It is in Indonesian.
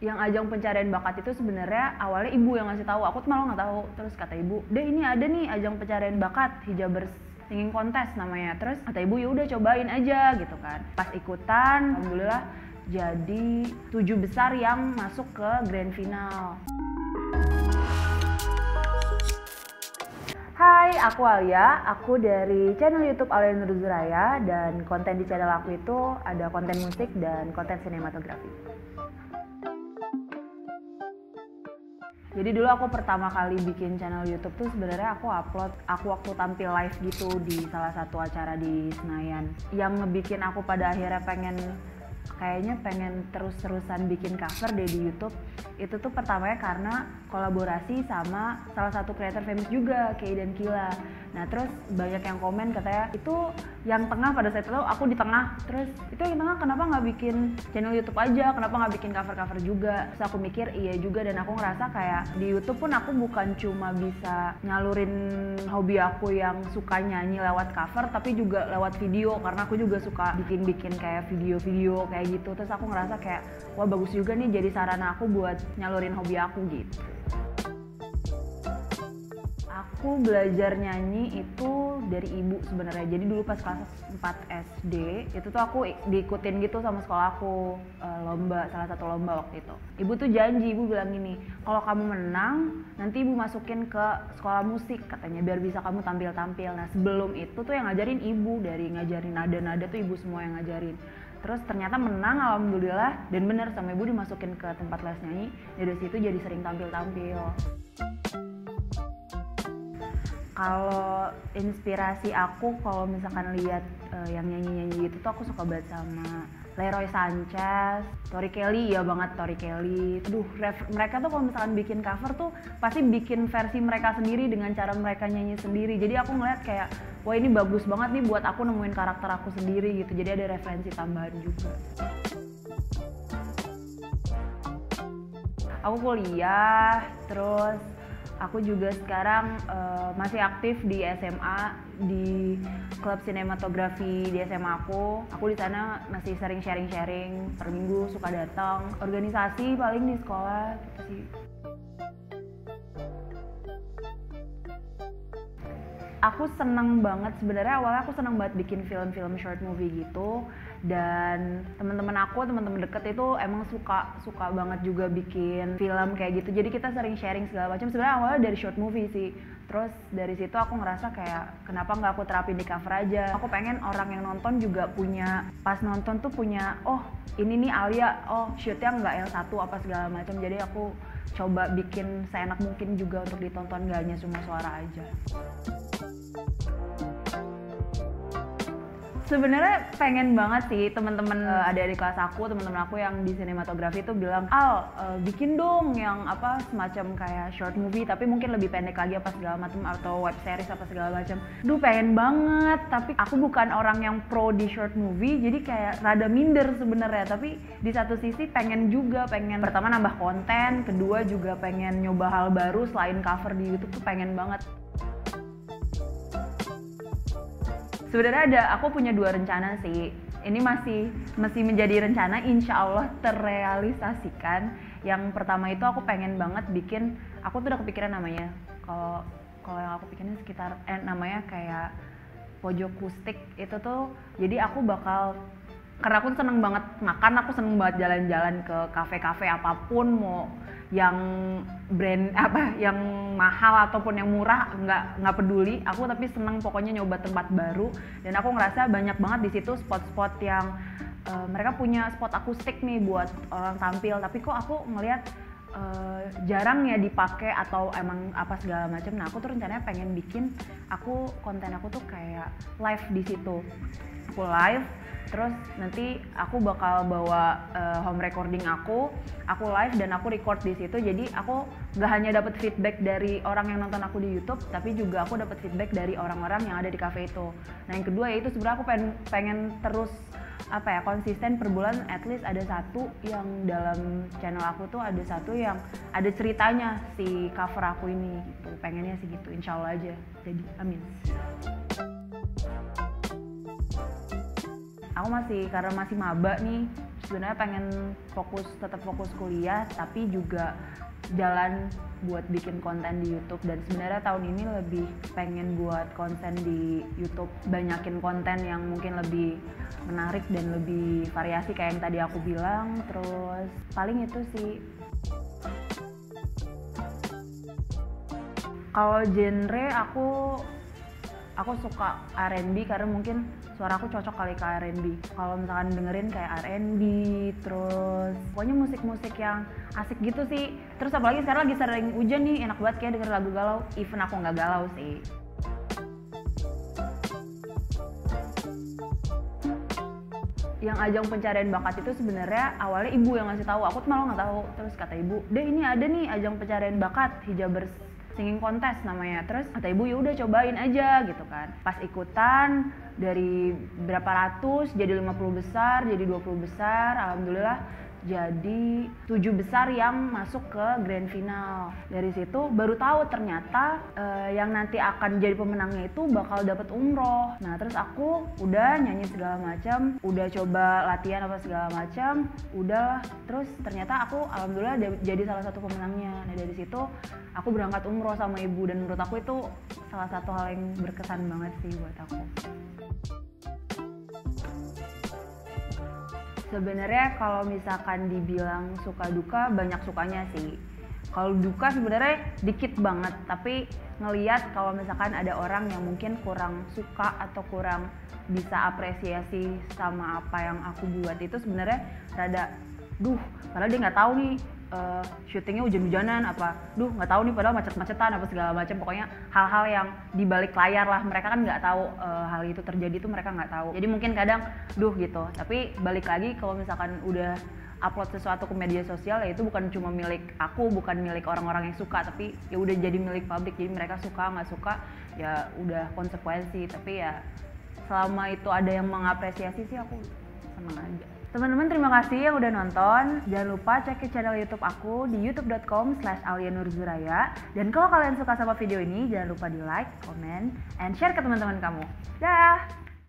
yang ajang pencarian bakat itu sebenarnya awalnya ibu yang ngasih tahu, aku tuh malah nggak tahu. Terus kata ibu, deh ini ada nih ajang pencarian bakat Hijabers Singing Contest namanya. Terus kata ibu ya udah cobain aja gitu kan. Pas ikutan, alhamdulillah jadi 7 besar yang masuk ke grand final. Hai, aku Alia, aku dari channel YouTube Alia Nurzuraya, dan konten di channel aku itu ada konten musik dan konten sinematografi. Jadi dulu aku pertama kali bikin channel YouTube tuh sebenarnya aku waktu tampil live gitu di salah satu acara di Senayan. Yang ngebikin aku pada akhirnya pengen terus-terusan bikin cover deh di YouTube. Itu tuh pertamanya karena kolaborasi sama salah satu creator famous juga, Kei dan Kila. Nah terus banyak yang komen katanya, itu yang tengah pada saat itu aku di tengah. Terus itu yang tengah kenapa nggak bikin channel YouTube aja, kenapa nggak bikin cover-cover juga. Terus aku mikir iya juga, dan aku ngerasa kayak di YouTube pun aku bukan cuma bisa nyalurin hobi aku yang suka nyanyi lewat cover, tapi juga lewat video, karena aku juga suka bikin kayak video-video kayak gitu. Terus aku ngerasa kayak wah bagus juga nih jadi sarana aku buat nyalurin hobi aku gitu. Aku belajar nyanyi itu dari ibu sebenarnya. Jadi dulu pas kelas 4 SD itu tuh aku diikutin gitu sama sekolah aku, lomba, salah satu lomba waktu itu. Ibu tuh janji, ibu bilang gini, kalau kamu menang nanti ibu masukin ke sekolah musik katanya biar bisa kamu tampil-tampil. Nah sebelum itu tuh yang ngajarin ibu, dari ngajarin nada-nada tuh ibu semua yang ngajarin. Terus ternyata menang alhamdulillah, dan bener sama ibu dimasukin ke tempat les nyanyi. Dari situ jadi sering tampil-tampil. Kalau inspirasi aku, kalau misalkan lihat yang nyanyi-nyanyi gitu tuh aku suka banget sama Leroy Sanchez, Tori Kelly, ya banget Tori Kelly. Aduh, mereka tuh kalau misalkan bikin cover tuh pasti bikin versi mereka sendiri dengan cara mereka nyanyi sendiri. Jadi aku ngeliat kayak, wah ini bagus banget nih buat aku nemuin karakter aku sendiri gitu. Jadi ada referensi tambahan juga. Aku kuliah, terus aku juga sekarang masih aktif di SMA, di klub sinematografi di SMA aku. Aku di sana masih sering sharing-sharing, per minggu suka datang. Organisasi paling di sekolah gitu sih. Aku seneng banget, sebenarnya awalnya aku seneng banget bikin film-film short movie gitu, dan teman-teman deket itu emang suka banget juga bikin film kayak gitu. Jadi kita sering sharing segala macam. Sebenarnya awalnya dari short movie sih. Terus dari situ aku ngerasa kayak kenapa nggak aku terapin di cover aja. Aku pengen orang yang nonton juga punya, pas nonton tuh punya, oh ini nih Alia, oh shootnya nggak yang satu apa segala macam. Jadi aku coba bikin seenak mungkin juga untuk ditonton, gak hanya cuma suara aja. Sebenarnya pengen banget sih teman-teman adik-adik kelas aku, teman-teman aku yang di sinematografi itu bilang, Al, bikin dong yang apa semacam kayak short movie tapi mungkin lebih pendek lagi apa segala macam, atau web series apa segala macam. Duh pengen banget, tapi aku bukan orang yang pro di short movie, jadi kayak rada minder sebenarnya. Tapi di satu sisi pengen pertama nambah konten, kedua juga pengen nyoba hal baru selain cover di YouTube tuh pengen banget. Sebenarnya aku punya 2 rencana sih. Ini masih menjadi rencana, insya Allah terrealisasikan. Yang pertama itu aku pengen banget bikin, aku tuh udah kepikiran namanya. Kalau yang aku pikirin sekitar namanya kayak pojok kustik itu tuh. Jadi aku bakal, karena aku seneng banget makan, aku seneng banget jalan-jalan ke kafe-kafe apapun, mau yang brand apa, yang mahal ataupun yang murah, nggak peduli aku, tapi seneng pokoknya nyoba tempat baru. Dan aku ngerasa banyak banget di situ spot-spot yang mereka punya spot akustik nih buat orang tampil, tapi kok aku ngelihat jarang ya dipakai atau emang apa segala macam. Nah aku tuh rencananya pengen bikin konten aku tuh kayak live di situ. Aku live, terus nanti aku bakal bawa home recording aku live dan aku record di situ. Jadi aku gak hanya dapat feedback dari orang yang nonton aku di YouTube, tapi juga aku dapat feedback dari orang-orang yang ada di cafe itu. Nah yang kedua yaitu sebenarnya aku pengen terus konsisten per bulan, at least ada satu yang dalam channel aku tuh ada satu yang ada ceritanya si cover aku ini gitu. Pengennya sih gitu, insya Allah aja. Jadi amin. Aku karena masih maba nih, sebenarnya pengen tetap fokus kuliah, tapi juga jalan buat bikin konten di YouTube. Dan sebenarnya tahun ini lebih pengen buat konten di YouTube, banyakin konten yang mungkin lebih menarik dan lebih variasi kayak yang tadi aku bilang. Terus paling itu sih. Kalau genre aku suka R&B karena mungkin suara aku cocok kali ke R&B. Kalau misalkan dengerin kayak R&B, terus pokoknya musik-musik yang asik gitu sih. Terus apalagi sekarang lagi sering hujan nih, enak banget kayak denger lagu galau, even aku nggak galau sih. Yang ajang pencarian bakat itu sebenarnya awalnya ibu yang ngasih tahu, aku tuh malah nggak tahu. Terus kata ibu, deh ini ada nih ajang pencarian bakat Hijabers Singing Contest namanya. Terus kata ibu ya udah cobain aja gitu kan. Pas ikutan dari berapa ratus jadi 50 besar, jadi 20 besar, alhamdulillah jadi 7 besar yang masuk ke grand final. Dari situ baru tahu ternyata yang nanti akan jadi pemenangnya itu bakal dapat umroh. Nah terus aku udah nyanyi segala macam, udah coba latihan apa segala macam, udah. Terus ternyata aku alhamdulillah jadi salah satu pemenangnya. Nah dari situ aku berangkat umroh sama ibu, dan menurut aku itu salah satu hal yang berkesan banget sih buat aku. Sebenarnya kalau misalkan dibilang suka duka, banyak sukanya sih. Kalau duka sebenarnya dikit banget, tapi ngelihat kalau misalkan ada orang yang mungkin kurang suka atau kurang bisa apresiasi sama apa yang aku buat, itu sebenarnya rada padahal dia nggak tahu nih syutingnya hujan-hujanan apa, nggak tahu nih padahal macet-macetan apa segala macam. Pokoknya hal-hal yang di balik layar lah, mereka kan nggak tahu hal itu terjadi tuh, mereka nggak tahu. Jadi mungkin kadang gitu. Tapi balik lagi kalau misalkan udah upload sesuatu ke media sosial, ya itu bukan cuma milik aku, bukan milik orang-orang yang suka, tapi ya udah jadi milik publik. Jadi mereka suka nggak suka ya udah konsekuensi. Tapi ya selama itu ada yang mengapresiasi sih aku seneng aja. Teman-teman terima kasih yang udah nonton. Jangan lupa cek channel YouTube aku di youtube.com/alianurzuraya. Dan kalau kalian suka sama video ini, jangan lupa di like, comment, and share ke teman-teman kamu. Dah!